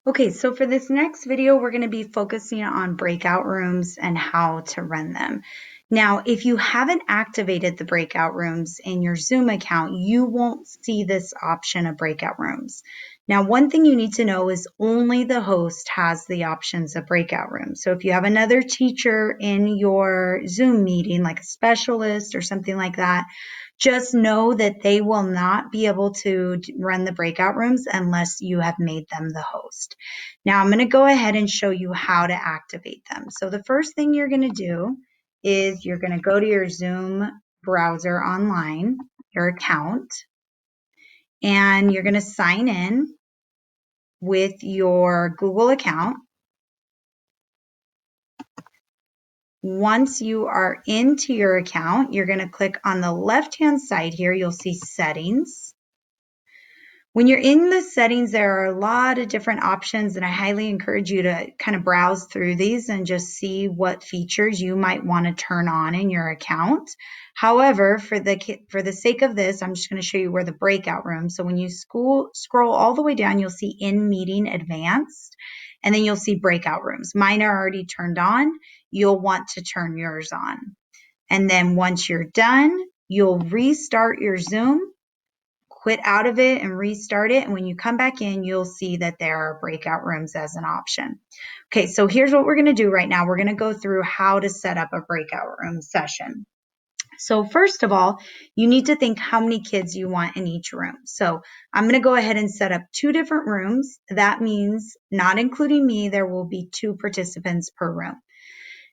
Okay, so for this next video, we're going to be focusing on breakout rooms and how to run them. Now, if you haven't activated the breakout rooms in your Zoom account, you won't see this option of breakout rooms. Now, one thing you need to know is only the host has the options of breakout rooms. So if you have another teacher in your Zoom meeting, like a specialist or something like that, just know that they will not be able to run the breakout rooms unless you have made them the host. Now I'm going to go ahead and show you how to activate them. So the first thing you're going to do is you're going to go to your Zoom browser online, your account, and you're going to sign in with your Google account. Once you are into your account, you're going to click on the left-hand side here. You'll see settings. When you're in the settings, there are a lot of different options, and I highly encourage you to kind of browse through these and just see what features you might want to turn on in your account. However, for the sake of this, I'm just going to show you where the breakout room. So when you scroll all the way down, you'll see in meeting advanced, and then you'll see breakout rooms. Mine are already turned on. You'll want to turn yours on. And then once you're done, you'll restart your Zoom, quit out of it and restart it. And when you come back in, you'll see that there are breakout rooms as an option. Okay, so here's what we're going to do right now. We're going to go through how to set up a breakout room session. So first of all, you need to think how many kids you want in each room. So I'm going to go ahead and set up 2 different rooms. That means, not including me, there will be 2 participants per room.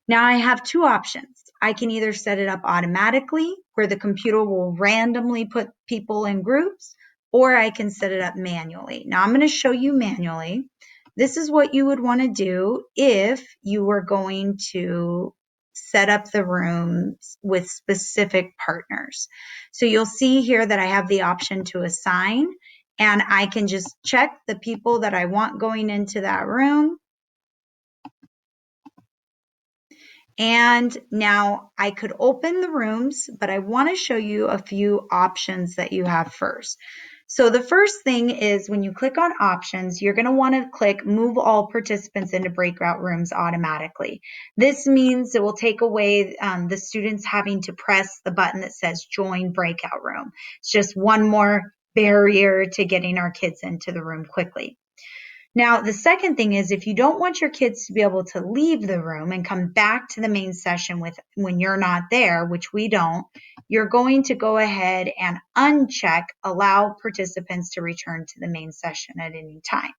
Now I have 2 options. I can either set it up automatically, where the computer will randomly put people in groups, or I can set it up manually. Now I'm going to show you manually. This is what you would want to do if you were going to set up the rooms with specific partners. So you'll see here that I have the option to assign, and I can just check the people that I want going into that room. And now I could open the rooms, but I want to show you a few options that you have first. So the first thing is when you click on options, you're going to want to click move all participants into breakout rooms automatically. This means it will take away the students having to press the button that says join breakout room. It's just one more barrier to getting our kids into the room quickly. Now, the second thing is if you don't want your kids to be able to leave the room and come back to the main session when you're not there, which we don't, you're going to go ahead and uncheck allow participants to return to the main session at any time.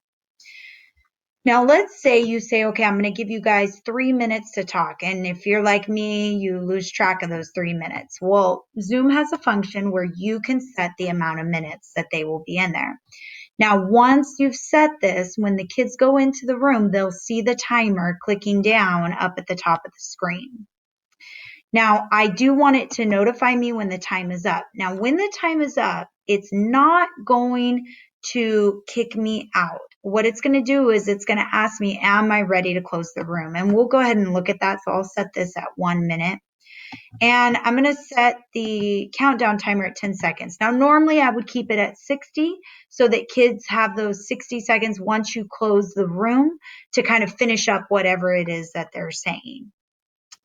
Now, let's say you say, okay, I'm going to give you guys 3 minutes to talk. And if you're like me, you lose track of those 3 minutes. Well, Zoom has a function where you can set the amount of minutes that they will be in there. Now, once you've set this, when the kids go into the room, they'll see the timer clicking down up at the top of the screen. Now, I do want it to notify me when the time is up. Now, when the time is up, it's not going to kick me out. What it's going to do is it's going to ask me, am I ready to close the room? And we'll go ahead and look at that. So I'll set this at 1 minute. And I'm going to set the countdown timer at 10 seconds. Now, normally I would keep it at 60 so that kids have those 60 seconds once you close the room to kind of finish up whatever it is that they're saying.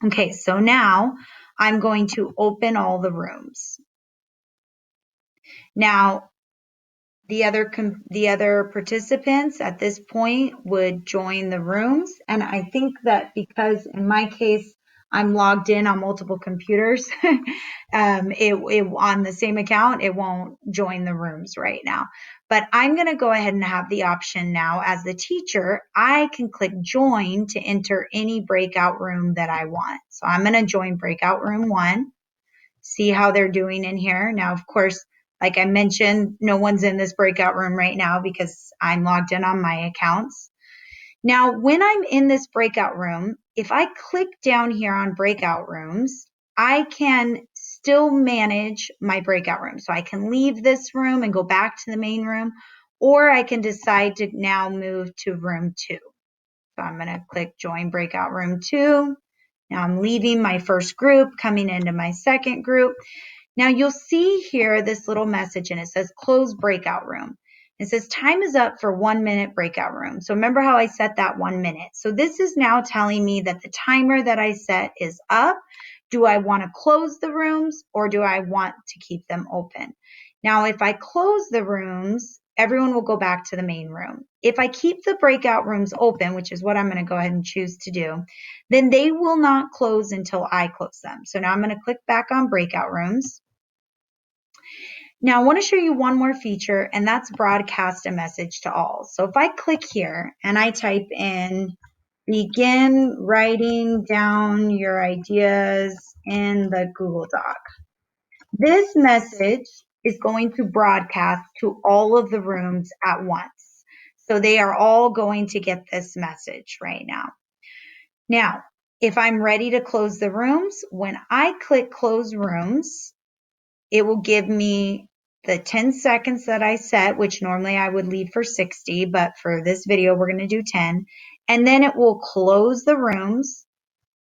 Okay, so now I'm going to open all the rooms. Now, the other participants at this point would join the rooms. And I think that because in my case, I'm logged in on multiple computers, on the same account, it won't join the rooms right now. But I'm going to go ahead and have the option now as the teacher, I can click join to enter any breakout room that I want. So I'm going to join breakout room 1, see how they're doing in here. Now, of course, like I mentioned, no one's in this breakout room right now because I'm logged in on my accounts. Now, when I'm in this breakout room, if I click down here on breakout rooms, I can still manage my breakout room. So I can leave this room and go back to the main room, or I can decide to now move to room 2. So I'm going to click join breakout room 2. Now I'm leaving my first group, coming into my second group. Now you'll see here this little message and it says close breakout room. It says time is up for 1 minute breakout room. So remember how I set that 1 minute. So this is now telling me that the timer that I set is up. Do I want to close the rooms or do I want to keep them open? Now, if I close the rooms, everyone will go back to the main room. If I keep the breakout rooms open, which is what I'm going to go ahead and choose to do, then they will not close until I close them. So now I'm going to click back on breakout rooms. Now I want to show you one more feature, and that's broadcast a message to all. So if I click here and I type in begin writing down your ideas in the Google Doc, this message is going to broadcast to all of the rooms at once. So they are all going to get this message right now. Now, if I'm ready to close the rooms, when I click close rooms, it will give me the 10 seconds that I set, which normally I would leave for 60, but for this video, we're going to do 10. And then it will close the rooms.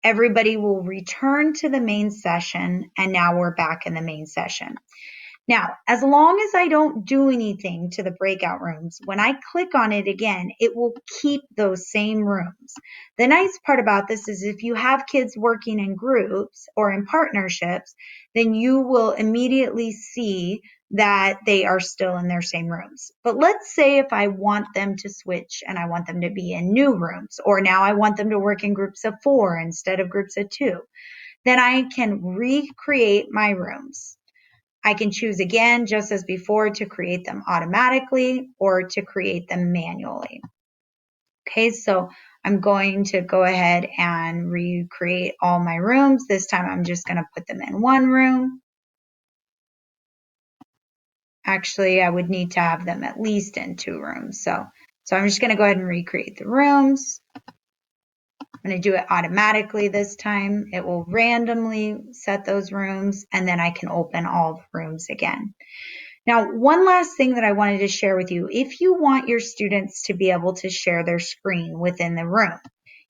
Everybody will return to the main session, and now we're back in the main session. Now, as long as I don't do anything to the breakout rooms, when I click on it again, it will keep those same rooms. The nice part about this is if you have kids working in groups or in partnerships, then you will immediately see that they are still in their same rooms. But let's say if I want them to switch and I want them to be in new rooms, or now I want them to work in groups of 4 instead of groups of 2, then I can recreate my rooms. I can choose again, just as before, to create them automatically or to create them manually. Okay, so I'm going to go ahead and recreate all my rooms. This time I'm just going to put them in one room. Actually, I would need to have them at least in 2 rooms. So I'm just going to go ahead and recreate the rooms. I'm going to do it automatically this time. It will randomly set those rooms, and then I can open all the rooms again. Now, one last thing that I wanted to share with you, if you want your students to be able to share their screen within the room,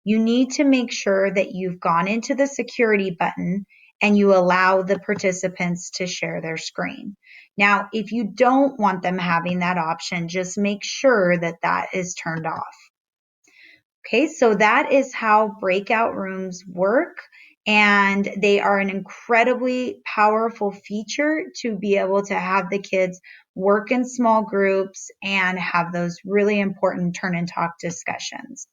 you need to make sure that you've gone into the security button and you allow the participants to share their screen. Now, if you don't want them having that option, just make sure that that is turned off. Okay, so that is how breakout rooms work, and they are an incredibly powerful feature to be able to have the kids work in small groups and have those really important turn and talk discussions.